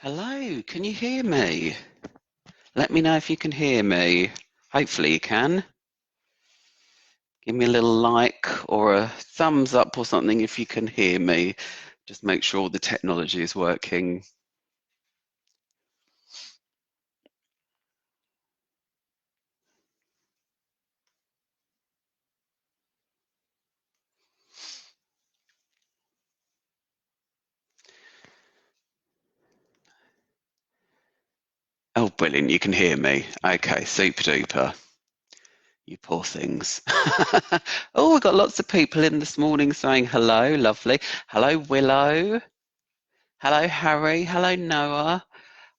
Hello, can you hear me? Let me know if you can hear me. Hopefully you can. Give me a little like or a thumbs up or something if you can hear me. Just make sure all the technology is working. Oh, brilliant, you can hear me. Okay, super duper. You poor things. Oh, we've got lots of people in this morning saying hello, lovely. Hello, Willow. Hello, Harry. Hello, Noah.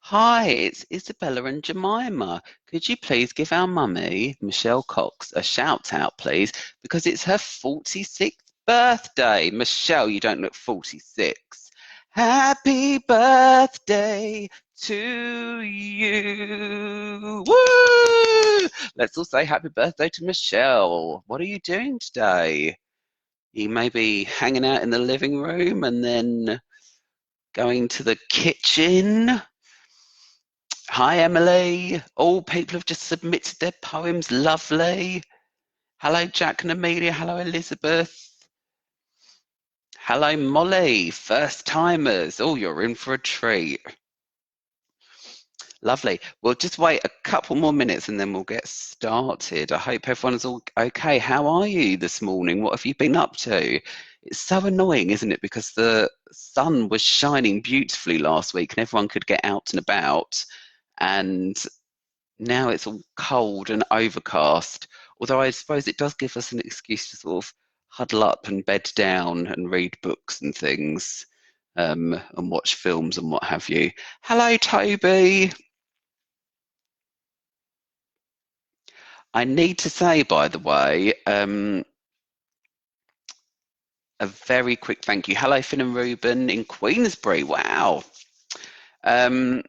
Hi, it's Isabella and Jemima. Could you please give our mummy, Michelle Cox, a shout out, please? Because it's her 46th birthday. Michelle, you don't look 46. Happy birthday to you. Woo! Let's all say happy birthday to Michelle. What are you doing today? You may be hanging out in the living room and then going to the kitchen. Hi, Emily. All people have just submitted their poems. Lovely. Hello, Jack and Amelia. Hello, Elizabeth. Hello, Molly. First timers. Oh, you're in for a treat. Lovely. We'll just wait a couple more minutes and then we'll get started. I hope everyone's all okay. How are you this morning? What have you been up to? It's so annoying, isn't it? Because the sun was shining beautifully last week and everyone could get out and about. And now it's all cold and overcast, although I suppose it does give us an excuse to sort of huddle up and bed down and read books and things, and watch films and what have you. Hello, Toby. I need to say, by the way, a very quick thank you. Hello, Finn and Ruben in Queensbury. Wow. Um,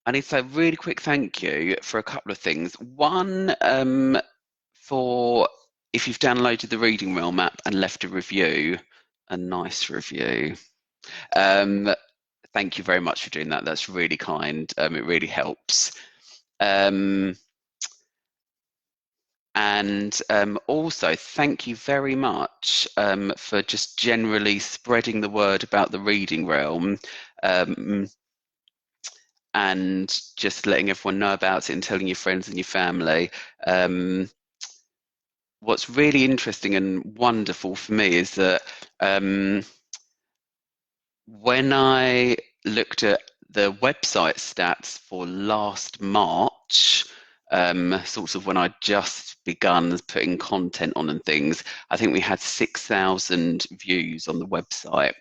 I need to say a really quick thank you for a couple of things. One, for if you've downloaded the Reading Realm app and left a review, a nice review. Thank you very much for doing that. That's really kind. It really helps. And also, thank you very much for just generally spreading the word about the Reading Realm. And just letting everyone know about it and telling your friends and your family. What's really interesting and wonderful for me is that when I looked at the website stats for last March, sort of when I just begun putting content on and things, I think we had 6,000 views on the website,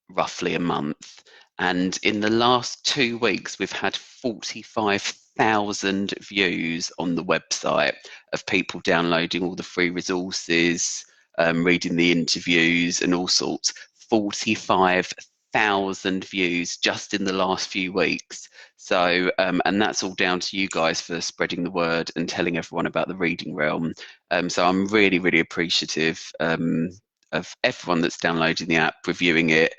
roughly a month. And in the last 2 weeks, we've had 45,000 views on the website of people downloading all the free resources, reading the interviews and all sorts. 45,000 views just in the last few weeks. So, and that's all down to you guys for spreading the word and telling everyone about the Reading Realm. So I'm really, really appreciative of everyone that's downloading the app, reviewing it,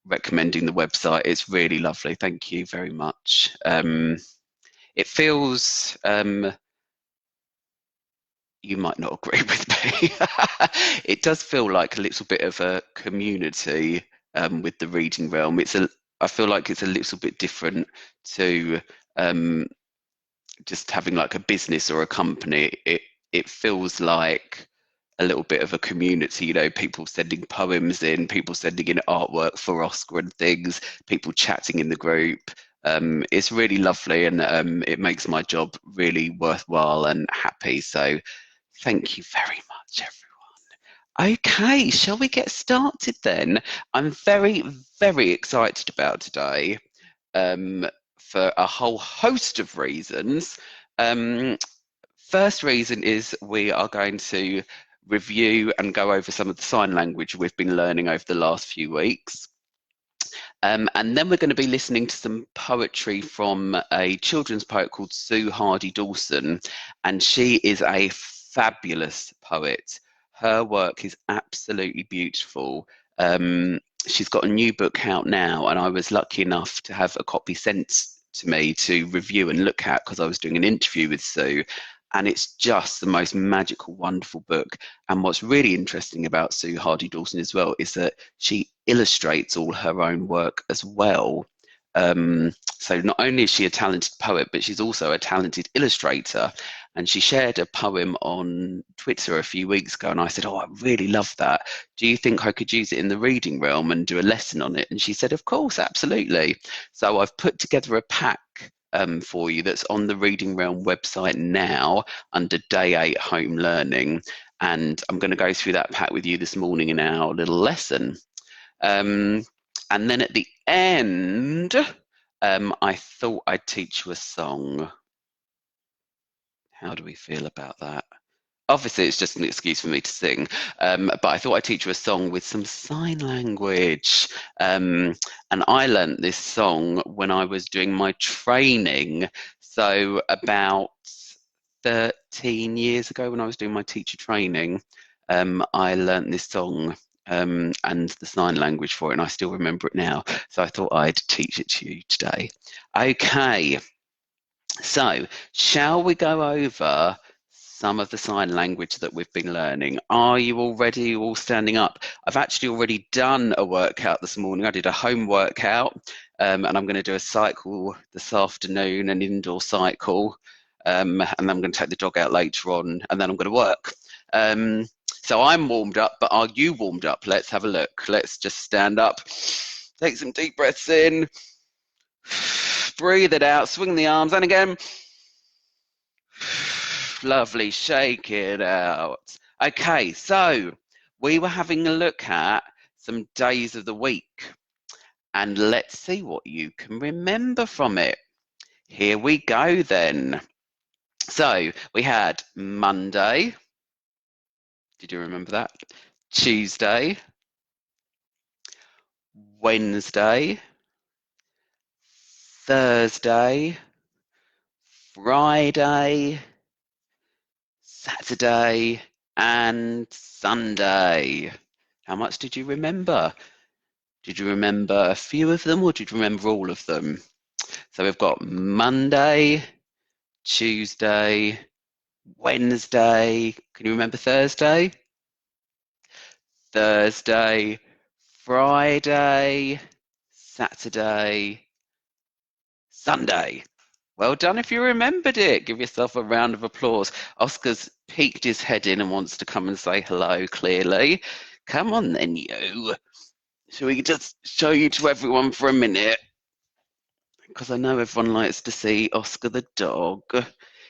recommending the website. It's really lovely. Thank you very much. It feels, you might not agree with me, it does feel like a little bit of a community with the Reading Realm. I feel like it's a little bit different to just having like a business or a company. It feels like a little bit of a community, people sending poems in, people sending in artwork for Oscar and things, people chatting in the group. It's really lovely and it makes my job really worthwhile and happy. So thank you very much, everyone. Okay, shall we get started then? I'm very, very excited about today for a whole host of reasons. First reason is we are going to review and go over some of the sign language we've been learning over the last few weeks. And then we're going to be listening to some poetry from a children's poet called Sue Hardy-Dawson, and she is a fabulous poet. Her work is absolutely beautiful. she's got a new book out now, and I was lucky enough to have a copy sent to me to review and look at because I was doing an interview with Sue. And it's just the most magical, wonderful book. And what's really interesting about Sue Hardy-Dawson as well is that she illustrates all her own work as well. So not only is she a talented poet, but she's also a talented illustrator. And she shared a poem on Twitter a few weeks ago, and I said, "Oh, I really love that. Do you think I could use it in the reading realm and do a lesson on it?" And she said, "Of course, absolutely." So I've put together a pack for you that's on the Reading Realm website now under Day 8 Home Learning. And I'm going to go through that pack with you this morning in our little lesson. And then at the end, I thought I'd teach you a song. How do we feel about that? Obviously, it's just an excuse for me to sing, but I thought I'd teach you a song with some sign language. And I learnt this song when I was doing my training. So about 13 years ago, when I was doing my teacher training, I learnt this song and the sign language for it, and I still remember it now. So I thought I'd teach it to you today. Okay. So, shall we go over some of the sign language that we've been learning? Are you already all standing up? I've actually already done a workout this morning. I did a home workout, and I'm going to do a cycle this afternoon, an indoor cycle, and I'm going to take the dog out later on, and then I'm going to work. So I'm warmed up, but are you warmed up? Let's have a look. Let's just stand up, take some deep breaths in. Breathe it out, swing the arms, and again. Lovely, shake it out. Okay, so we were having a look at some days of the week, and let's see what you can remember from it. Here we go then. So we had Monday. Did you remember that? Tuesday, Wednesday, Thursday, Friday, Saturday, and Sunday. How much did you remember? Did you remember a few of them, or did you remember all of them? So we've got Monday, Tuesday, Wednesday. Can you remember Thursday? Thursday, Friday, Saturday, Sunday. Well done if you remembered it. Give yourself a round of applause. Oscar's peeked his head in and wants to come and say hello, clearly. Come on then, you. Shall we just show you to everyone for a minute? Because I know everyone likes to see Oscar the dog.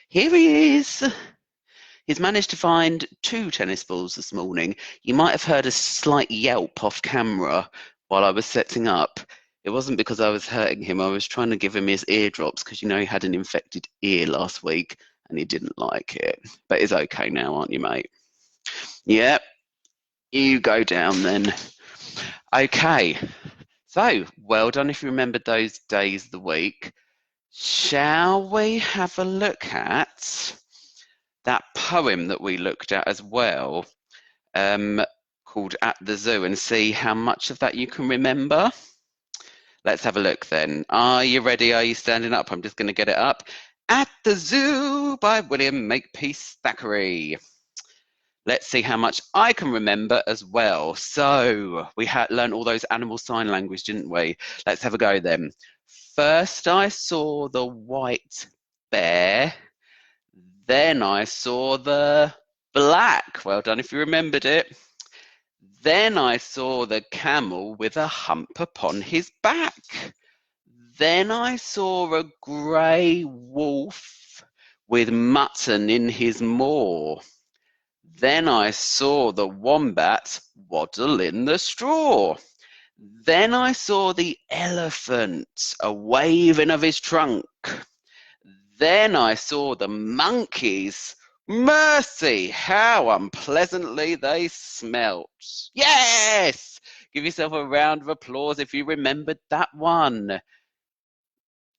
Here he is. He's managed to find 2 tennis balls this morning. You might have heard a slight yelp off camera while I was setting up. It wasn't because I was hurting him. I was trying to give him his eardrops because, you know, he had an infected ear last week and he didn't like it. But he's okay now, aren't you, mate? Yep. You go down then. Okay. So, well done if you remembered those days of the week. Shall we have a look at that poem that we looked at as well, called At the Zoo, and see how much of that you can remember? Let's have a look then. Are you ready? Are you standing up? I'm just going to get it up. At the Zoo by William Makepeace Thackeray. Let's see how much I can remember as well. So we had learned all those animal sign language, didn't we? Let's have a go then. First I saw the white bear. Then I saw the black. Well done if you remembered it. Then I saw the camel with a hump upon his back. Then I saw a grey wolf with mutton in his maw. Then I saw the wombat waddle in the straw. Then I saw the elephant a waving of his trunk. Then I saw the monkeys. Mercy, how unpleasantly they smelt. Yes! Give yourself a round of applause if you remembered that one.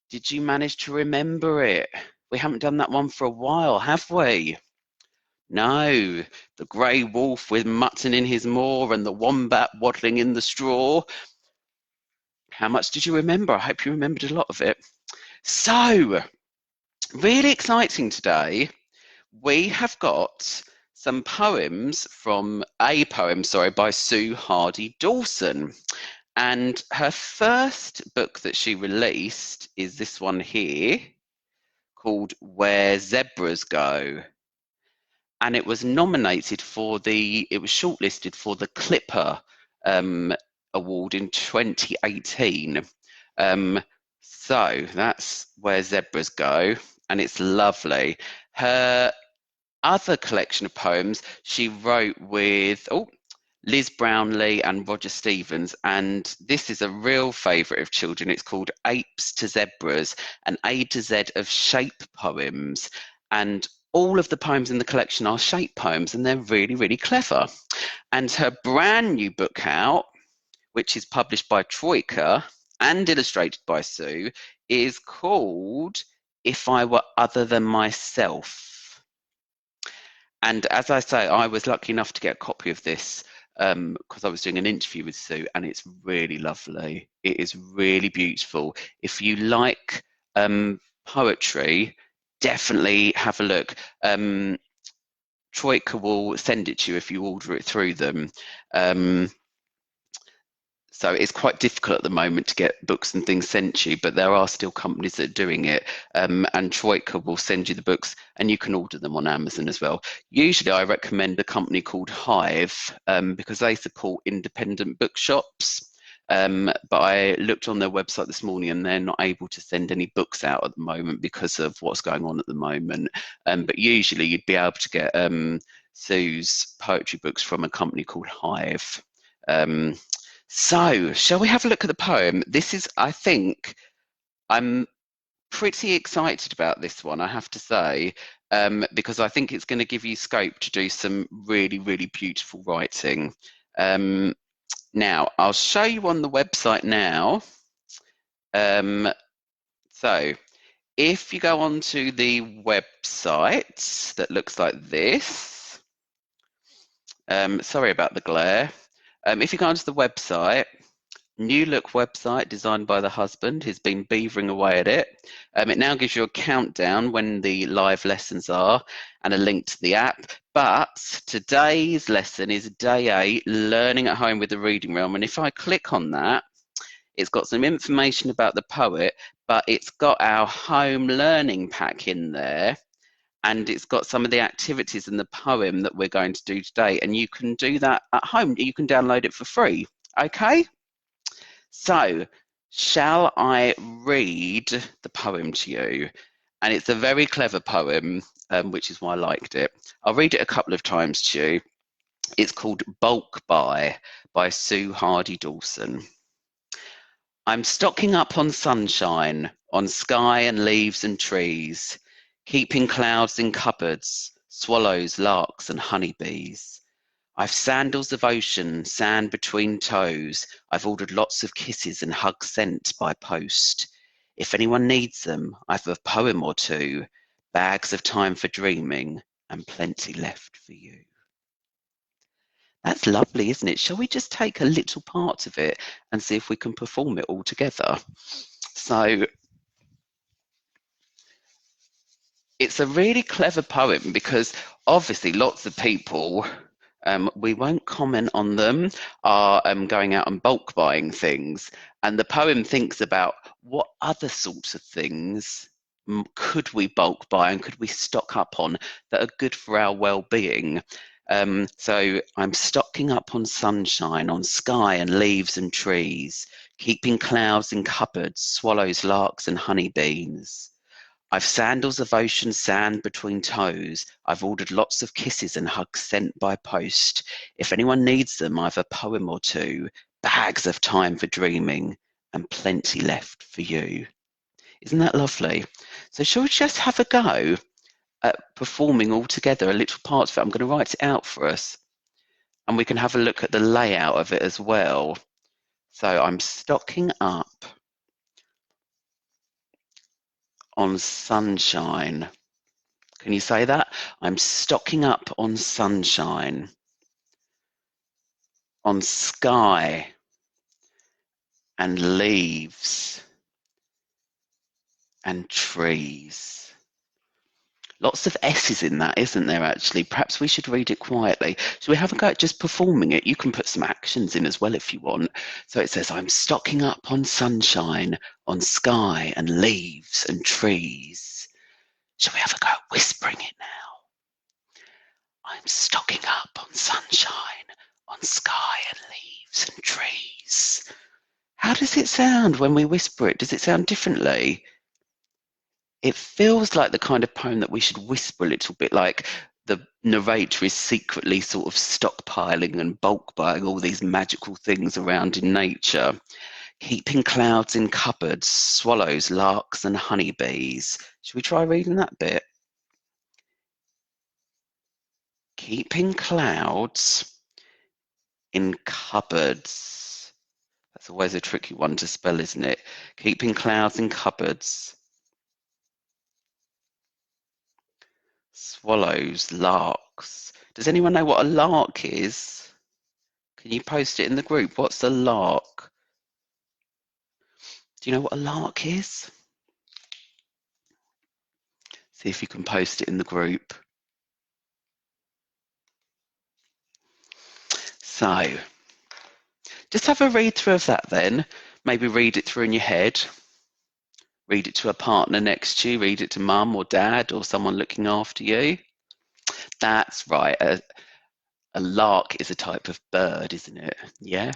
Did you manage to remember it? We haven't done that one for a while, have we? No, the grey wolf with mutton in his maw and the wombat waddling in the straw. How much did you remember? I hope you remembered a lot of it. So, really exciting today. We have got some poems from a poem, sorry, by Sue Hardy-Dawson. And her first book that she released is this one here called Where Zebras Go. And it was nominated for it was shortlisted for the Clipper Award in 2018. So that's Where Zebras Go, and it's lovely. Her other collection of poems she wrote with Liz Brownlee and Roger Stevens, and this is a real favourite of children. It's called Apes to Zebras, an A to Z of shape poems, and all of the poems in the collection are shape poems, and they're really, really clever. And her brand new book out, which is published by Troika and illustrated by Sue, is called If I Were Other Than Myself. And as I say, I was lucky enough to get a copy of this because I was doing an interview with Sue, and it's really lovely. It is really beautiful. If you like poetry, definitely have a look. Troika will send it to you if you order it through them. So it's quite difficult at the moment to get books and things sent to you, but there are still companies that are doing it. And Troika will send you the books, and you can order them on Amazon as well. Usually I recommend a company called Hive because they support independent bookshops. But I looked on their website this morning and they're not able to send any books out at the moment because of what's going on at the moment. But usually you'd be able to get Sue's poetry books from a company called Hive. So, shall we have a look at the poem? This is, I think, I'm pretty excited about this one, I have to say, because I think it's going to give you scope to do some really, really beautiful writing. Now, I'll show you on the website now. So, if you go onto the website that looks like this, sorry about the glare. If you go onto the website, new look website designed by the husband, who's been beavering away at it. It now gives you a countdown when the live lessons are and a link to the app. But today's lesson is day 8, learning at home with the reading realm. And if I click on that, it's got some information about the poet, but it's got our home learning pack in there. And it's got some of the activities in the poem that we're going to do today. And you can do that at home. You can download it for free. Okay? So, shall I read the poem to you? And it's a very clever poem, which is why I liked it. I'll read it a couple of times to you. It's called Bulk by Sue Hardy-Dawson. I'm stocking up on sunshine, on sky and leaves and trees, keeping clouds in cupboards, swallows, larks and honeybees. I've sandals of ocean, sand between toes. I've ordered lots of kisses and hugs sent by post. If anyone needs them, I've a poem or two, bags of time for dreaming, and plenty left for you. That's lovely, isn't it? Shall we just take a little part of it and see if we can perform it all together? So it's a really clever poem because obviously lots of people, we won't comment on them, are going out and bulk buying things. And the poem thinks about what other sorts of things could we bulk buy and could we stock up on that are good for our well-being. So I'm stocking up on sunshine, on sky and leaves and trees, keeping clouds in cupboards, swallows, larks and honeybees. I've sandals of ocean sand between toes. I've ordered lots of kisses and hugs sent by post. If anyone needs them, I've a poem or two, bags of time for dreaming, and plenty left for you. Isn't that lovely? So shall we just have a go at performing all together a little part of it? I'm going to write it out for us, and we can have a look at the layout of it as well. So I'm stocking up on sunshine, Can you say that? I'm stocking up on sunshine, on sky and leaves and trees. Lots of S's in that, isn't there, actually? Perhaps we should read it quietly. Should we have a go at just performing it? You can put some actions in as well if you want. So it says, I'm stocking up on sunshine, on sky and leaves and trees. Shall we have a go at whispering it now? I'm stocking up on sunshine, on sky and leaves and trees. How does it sound when we whisper it? Does it sound differently? It feels like the kind of poem that we should whisper a little bit, like the narrator is secretly sort of stockpiling and bulk buying all these magical things around in nature. Keeping clouds in cupboards, swallows, larks and honeybees. Should we try reading that bit? Keeping clouds in cupboards. That's always a tricky one to spell, isn't it? Keeping clouds in cupboards. Swallows, larks. Does anyone know what a lark is? Can you post it in the group? What's a lark? Do you know what a lark is? See if you can post it in the group. So, just have a read through of that then. Maybe read it through in your head. Read it to a partner next to you. Read it to mum or dad or someone looking after you. That's right. A lark is a type of bird, isn't it? Yeah.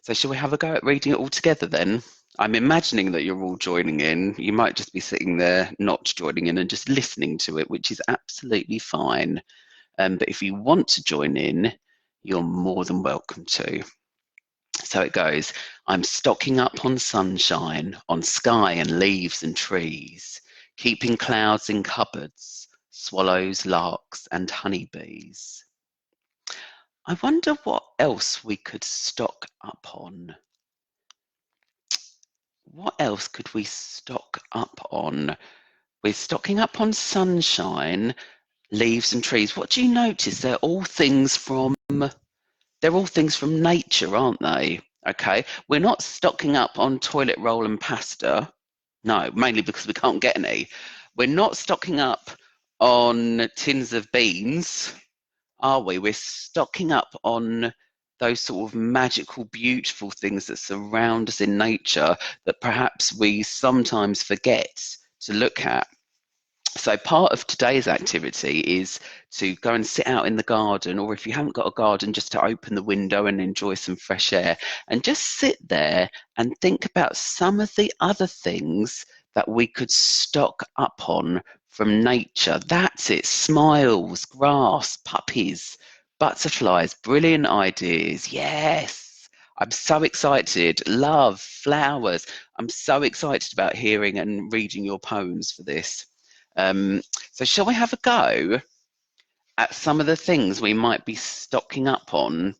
So shall we have a go at reading it all together then? I'm imagining that you're all joining in. You might just be sitting there not joining in and just listening to it, which is absolutely fine. But if you want to join in, you're more than welcome to. So it goes, I'm stocking up on sunshine, on sky and leaves and trees, keeping clouds in cupboards, swallows, larks and honeybees. I wonder what else we could stock up on. What else could we stock up on? We're stocking up on sunshine, leaves and trees. What do you notice? They're all things from nature, aren't they? Okay. We're not stocking up on toilet roll and pasta. No, mainly because we can't get any. We're not stocking up on tins of beans, are we? We're stocking up on those sort of magical, beautiful things that surround us in nature that perhaps we sometimes forget to look at. So part of today's activity is to go and sit out in the garden, or if you haven't got a garden, just to open the window and enjoy some fresh air and just sit there and think about some of the other things that we could stock up on from nature. That's it. Smiles, grass, puppies, butterflies, brilliant ideas. Yes. I'm so excited. Love, flowers. I'm so excited about hearing and reading your poems for this. So shall we have a go at some of the things we might be stocking up on?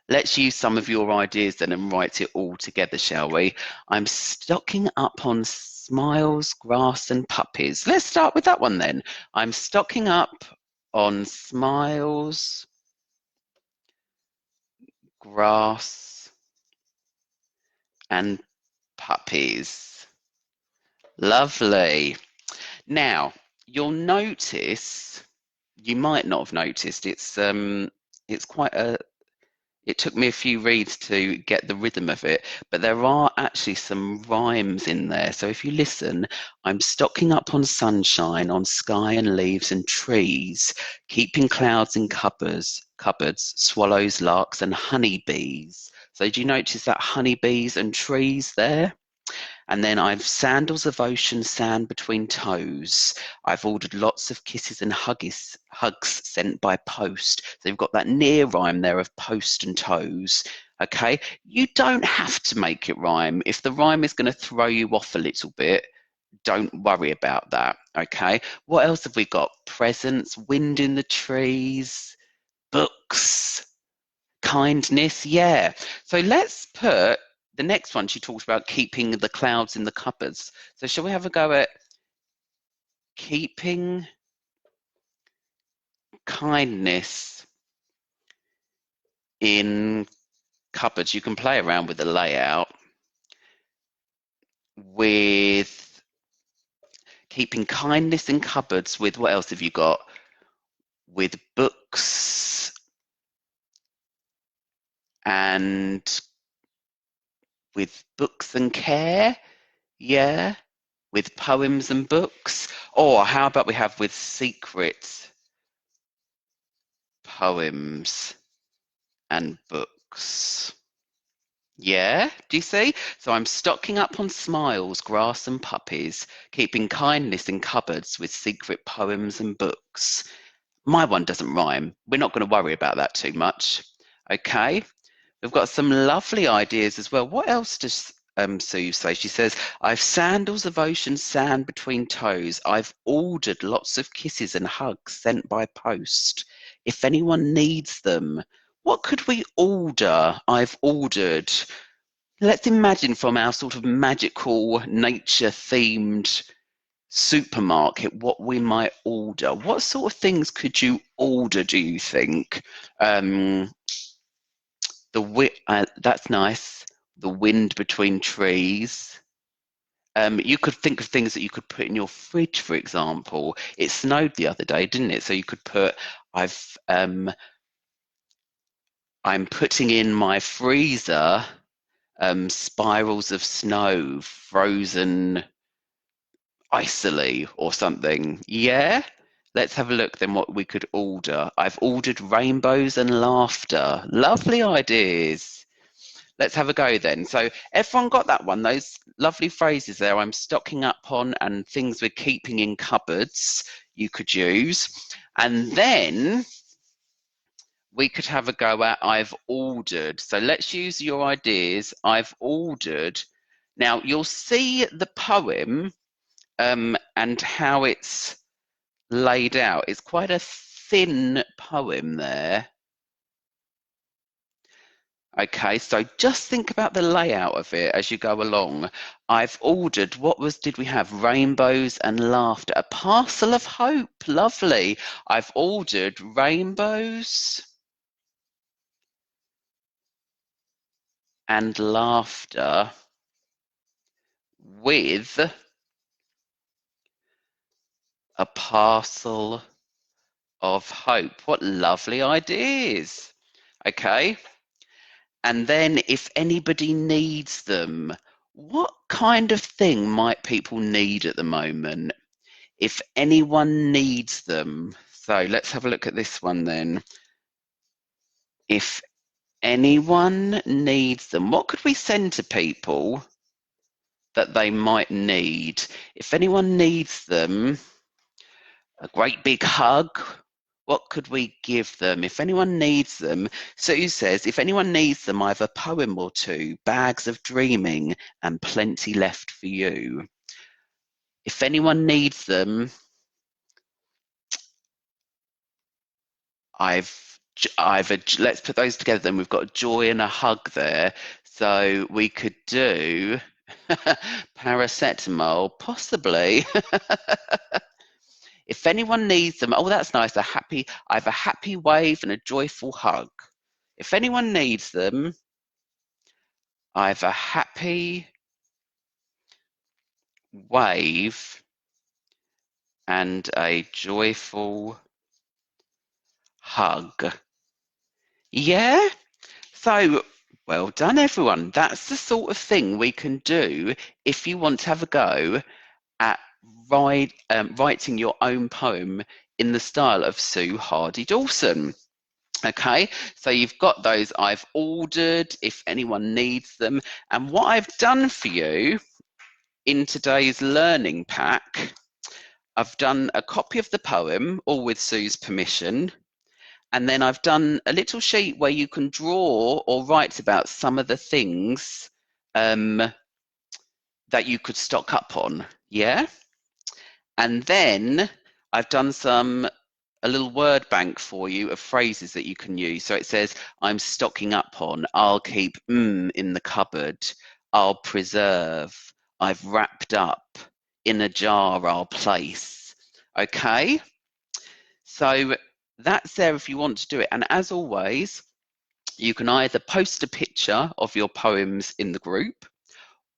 Let's use some of your ideas then and write it all together, shall we? I'm stocking up on smiles, grass and puppies. Let's start with that one then. I'm stocking up on smiles, grass and puppies. Lovely. Now, you'll notice, you might not have noticed, it's quite it took me a few reads to get the rhythm of it, but there are actually some rhymes in there. So if you listen, I'm stocking up on sunshine, on sky and leaves and trees, keeping clouds in cupboards, swallows, larks and honeybees. So do you notice that honeybees and trees there? And then I've sandals of ocean sand between toes. I've ordered lots of kisses and hugs sent by post. So you've got that near rhyme there of post and toes. Okay, you don't have to make it rhyme. If the rhyme is going to throw you off a little bit, don't worry about that. Okay, what else have we got? Presents, wind in the trees, books, kindness. Yeah. So let's put the next one. She talks about keeping the clouds in the cupboards. So shall we have a go at keeping kindness in cupboards. You can play around with the layout. With keeping kindness in cupboards with, what else have you got? With books and care, yeah, with poems and books. Or how about we have with secret poems and books? Yeah, do you see? So I'm stocking up on smiles, grass and puppies, keeping kindness in cupboards with secret poems and books. My one doesn't rhyme. We're not going to worry about that too much. Okay. We've got some lovely ideas as well. What else does Sue say? She says, I've sandals of ocean sand between toes. I've ordered lots of kisses and hugs sent by post. If anyone needs them, what could we order? I've ordered. Let's imagine from our sort of magical nature themed supermarket what we might order. What sort of things could you order, do you think? That's nice. The wind between trees. You could think of things that you could put in your fridge, for example. It snowed the other day, didn't it? So you could put, I'm putting in my freezer spirals of snow, frozen icily or something. Yeah? Let's have a look then what we could order. I've ordered rainbows and laughter. Lovely ideas. Let's have a go then. So everyone got that one, those lovely phrases there. I'm stocking up on and things we're keeping in cupboards you could use. And then we could have a go at I've ordered. So let's use your ideas. I've ordered. Now you'll see the poem and how it's laid out. It's quite a thin poem there. Okay, so just think about the layout of it as you go along. I've ordered, did we have? Rainbows and laughter. A parcel of hope. Lovely. I've ordered rainbows and laughter with a parcel of hope. What lovely ideas. Okay. And then if anybody needs them, what kind of thing might people need at the moment? If anyone needs them. So let's have a look at this one then. If anyone needs them, what could we send to people that they might need? If anyone needs them, a great big hug. What could we give them? If anyone needs them, Sue says, if anyone needs them, I've a poem or two, bags of dreaming, and plenty left for you. If anyone needs them, let's put those together then. We've got a joy and a hug there. So we could do paracetamol, possibly. If anyone needs them, oh, that's nice. I have a happy wave and a joyful hug. If anyone needs them, I have a happy wave and a joyful hug. Yeah? So, well done, everyone. That's the sort of thing we can do if you want to have a go at writing your own poem in the style of Sue Hardy-Dawson. Okay, so you've got those I've ordered, if anyone needs them. And what I've done for you in today's learning pack, I've done a copy of the poem, all with Sue's permission. And then I've done a little sheet where you can draw or write about some of the things that you could stock up on. Yeah. And then I've done a little word bank for you of phrases that you can use. So it says, I'm stocking up on, I'll keep in the cupboard, I'll preserve, I've wrapped up, in a jar I'll place, Okay, so that's there if you want to do it. And as always, you can either post a picture of your poems in the group,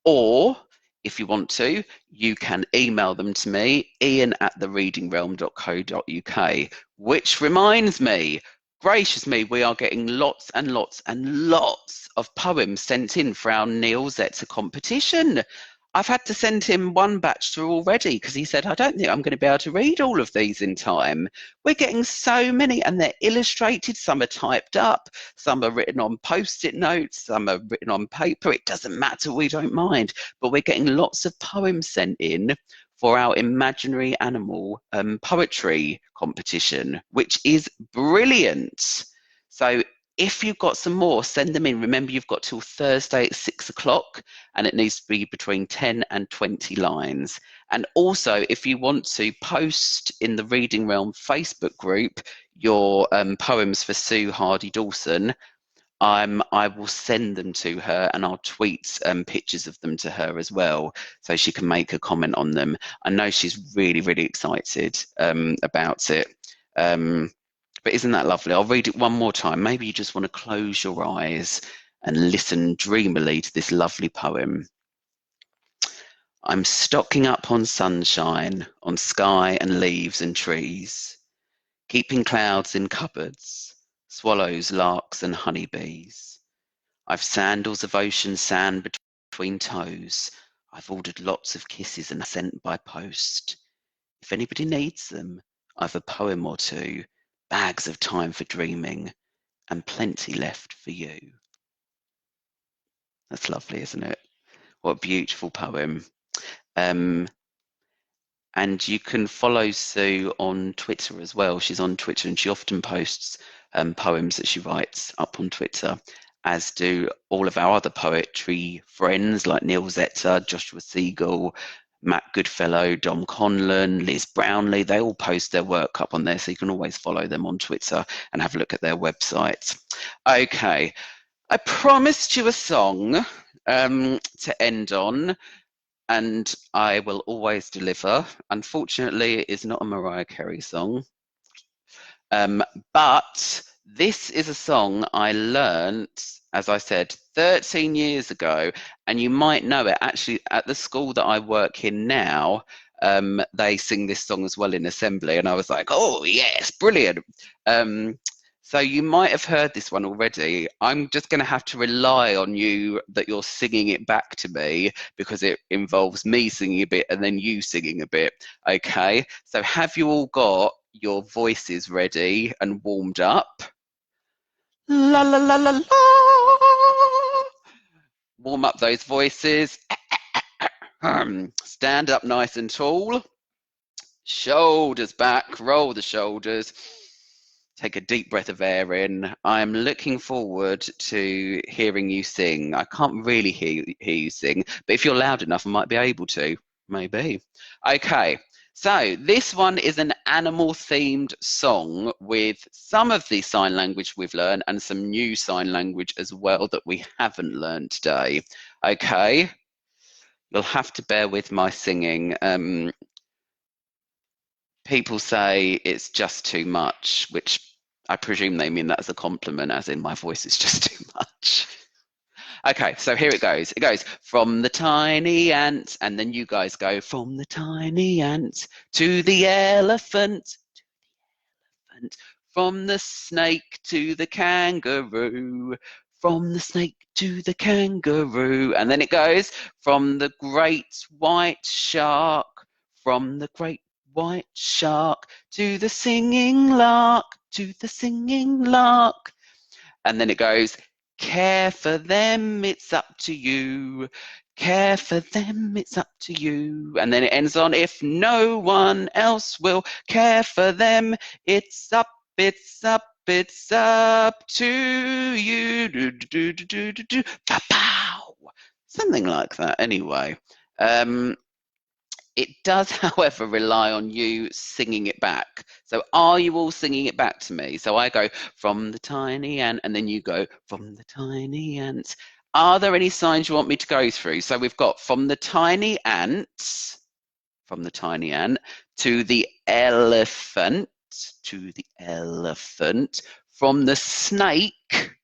or if you want to, you can email them to me, ian@thereadingrealm.co.uk, which reminds me, gracious me, we are getting lots and lots and lots of poems sent in for our Neil Zetzer competition. I've had to send him one batch through already because he said, I don't think I'm going to be able to read all of these in time. We're getting so many, and they're illustrated. Some are typed up, some are written on post-it notes, some are written on paper. It doesn't matter, we don't mind. But we're getting lots of poems sent in for our imaginary animal poetry competition, which is brilliant. So if you've got some more, send them in. Remember, you've got till Thursday at 6 o'clock, and it needs to be between 10 and 20 lines. And also, if you want to post in the Reading Realm Facebook group your poems for Sue Hardy-Dawson, I will send them to her, and I'll tweet pictures of them to her as well, so she can make a comment on them. I know she's really, really excited about it. But isn't that lovely? I'll read it one more time. Maybe you just want to close your eyes and listen dreamily to this lovely poem. I'm stocking up on sunshine, on sky and leaves and trees, keeping clouds in cupboards, swallows, larks and honeybees. I've sandals of ocean sand between toes. I've ordered lots of kisses and sent by post. If anybody needs them, I've a poem or two, bags of time for dreaming, and plenty left for you. That's lovely, isn't it? What a beautiful poem. And you can follow Sue on Twitter as well. She's on Twitter, and she often posts poems that she writes up on Twitter, as do all of our other poetry friends like Neil Zetzer, Joshua Siegel, Matt Goodfellow, Dom Conlon, Liz Brownlee. They all post their work up on there, so you can always follow them on Twitter and have a look at their website. Okay, I promised you a song to end on, and I will always deliver. Unfortunately, it is not a Mariah Carey song, but this is a song I learnt, as I said, 13 years ago, and you might know it. Actually, at the school that I work in now, they sing this song as well in assembly, and I was like, oh yes, brilliant. So you might have heard this one already. I'm just going to have to rely on you that you're singing it back to me, because it involves me singing a bit and then you singing a bit. Okay, so have you all got your voices ready and warmed up? La la la la la. Warm up those voices. Stand up nice and tall. Shoulders back, roll the shoulders. Take a deep breath of air in. I'm looking forward to hearing you sing. I can't really hear you sing, but if you're loud enough, I might be able to. Maybe. Okay, so this one is an animal-themed song with some of the sign language we've learned and some new sign language as well that we haven't learned today. Okay, you'll have to bear with my singing. People say it's just too much, which I presume they mean that as a compliment, as in my voice is just too much. Okay, so here it goes. It goes from the tiny ant, and then you guys go from the tiny ant to the elephant, from the snake to the kangaroo, from the snake to the kangaroo, and then it goes from the great white shark, from the great white shark to the singing lark, to the singing lark. And then it goes, care for them, it's up to you. Care for them, it's up to you. And then it ends on, if no one else will care for them, it's up, it's up, it's up to you. Do, do, do, do, do, do. Pow! Something like that, anyway. It does, however, rely on you singing it back. So are you all singing it back to me? So I go from the tiny ant, and then you go from the tiny ant. Are there any signs you want me to go through? So we've got from the tiny ant. from the tiny ant, to the elephant, to the elephant, from the snake,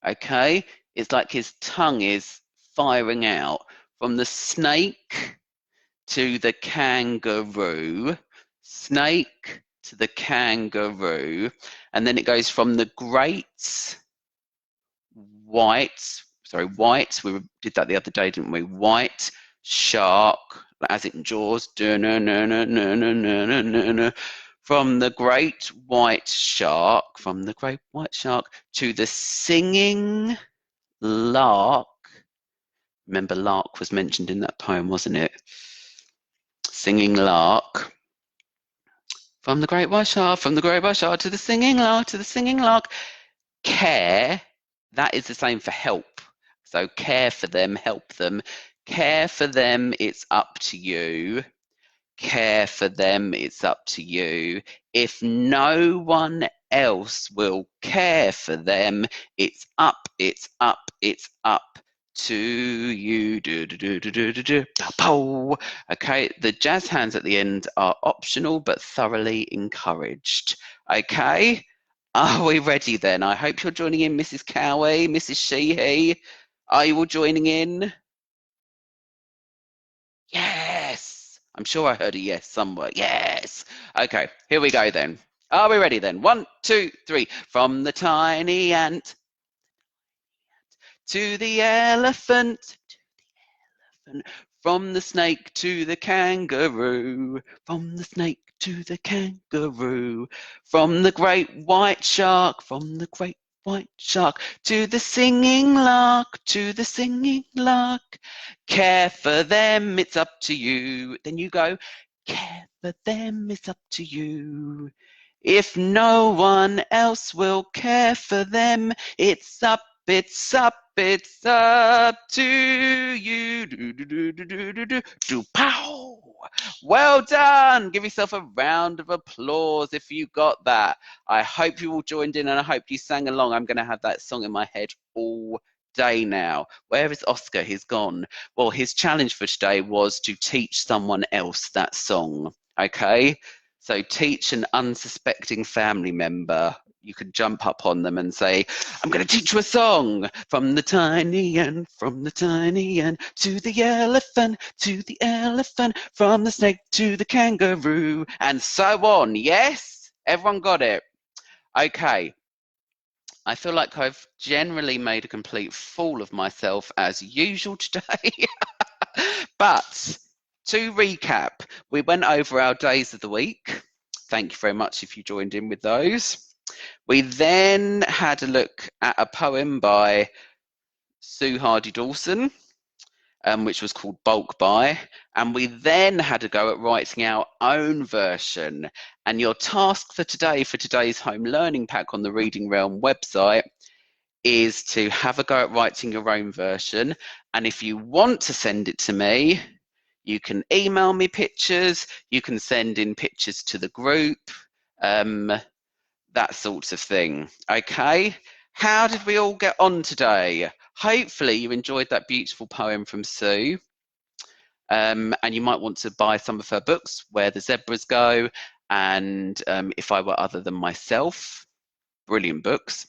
okay? It's like his tongue is firing out. From the snake to the kangaroo, snake to the kangaroo, and then it goes from the great white, we did that the other day, didn't we? White shark, as in Jaws, from the great white shark, to the singing lark. Remember, lark was mentioned in that poem, wasn't it? Singing lark. From the great white shark, to the singing lark. Care, that is the same for help. So care for them, help them. Care for them, it's up to you. Care for them, it's up to you. If no one else will care for them, it's up to you. Okay, the jazz hands at the end are optional but thoroughly encouraged. Okay, are we ready then? I hope you're joining in, Mrs. Cowie, Mrs. Sheehy. Are you all joining in? Yes. I'm sure I heard a yes somewhere. Yes. Okay, here we go then. Are we ready then? 1, 2, 3. From the tiny ant to the elephant, from the snake to the kangaroo, from the snake to the kangaroo, from the great white shark, to the singing lark, care for them, it's up to you. Then you go, care for them, it's up to you. If no one else will care for them, it's up to you. Pow! Well done. Give yourself a round of applause if you got that. I hope you all joined in and I hope you sang along. I'm going to have that song in my head all day now. Where is Oscar? He's gone. Well, his challenge for today was to teach someone else that song. Okay? So teach an unsuspecting family member. You can jump up on them and say, I'm going to teach you a song. From the tiny ant, to the elephant, from the snake to the kangaroo, and so on. Yes? Everyone got it? Okay. I feel like I've generally made a complete fool of myself as usual today. But to recap, we went over our days of the week. Thank you very much if you joined in with those. We then had a look at a poem by Sue Hardy-Dawson, which was called Bulk Buy. And we then had a go at writing our own version. And your task for today, for today's home learning pack on the Reading Realm website, is to have a go at writing your own version. And if you want to send it to me, you can email me pictures, you can send in pictures to the group, that sort of thing. Okay, how did we all get on today? Hopefully you enjoyed that beautiful poem from Sue, and you might want to buy some of her books, Where the Zebras Go, and If I Were Other Than Myself. Brilliant books.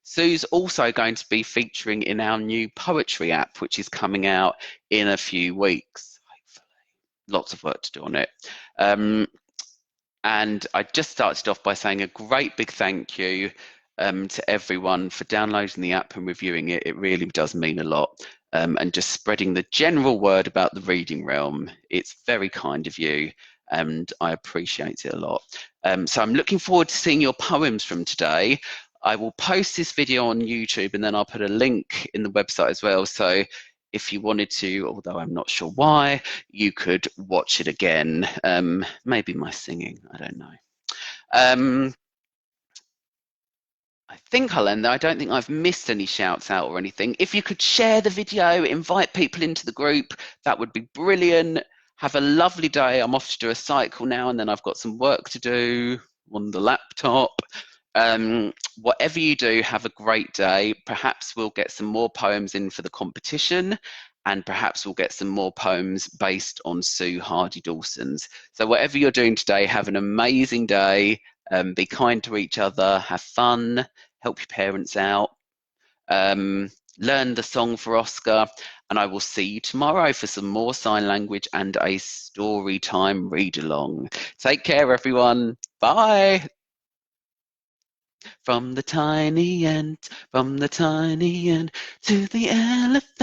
Sue's also going to be featuring in our new poetry app, which is coming out in a few weeks, hopefully. Lots of work to do on it. And I just started off by saying a great big thank you to everyone for downloading the app and reviewing it. It really does mean a lot. And just spreading the general word about the Reading Realm. It's very kind of you, and I appreciate it a lot. So I'm looking forward to seeing your poems from today. I will post this video on YouTube and then I'll put a link in the website as well. So if you wanted to, although I'm not sure why, you could watch it again. Maybe my singing, I don't know. I think I'll end there. I don't think I've missed any shouts out or anything. If you could share the video, invite people into the group, that would be brilliant. Have a lovely day. I'm off to do a cycle now and then I've got some work to do on the laptop. Whatever you do, have a great day. Perhaps we'll get some more poems in for the competition. and perhaps we'll get some more poems based on Sue Hardy-Dawson's. So whatever you're doing today, have an amazing day. Be kind to each other, have fun, help your parents out, um, learn the song for Oscar, and I will see you tomorrow for some more sign language and a story time read along. Take care, everyone. Bye. From the tiny ant to the elephant.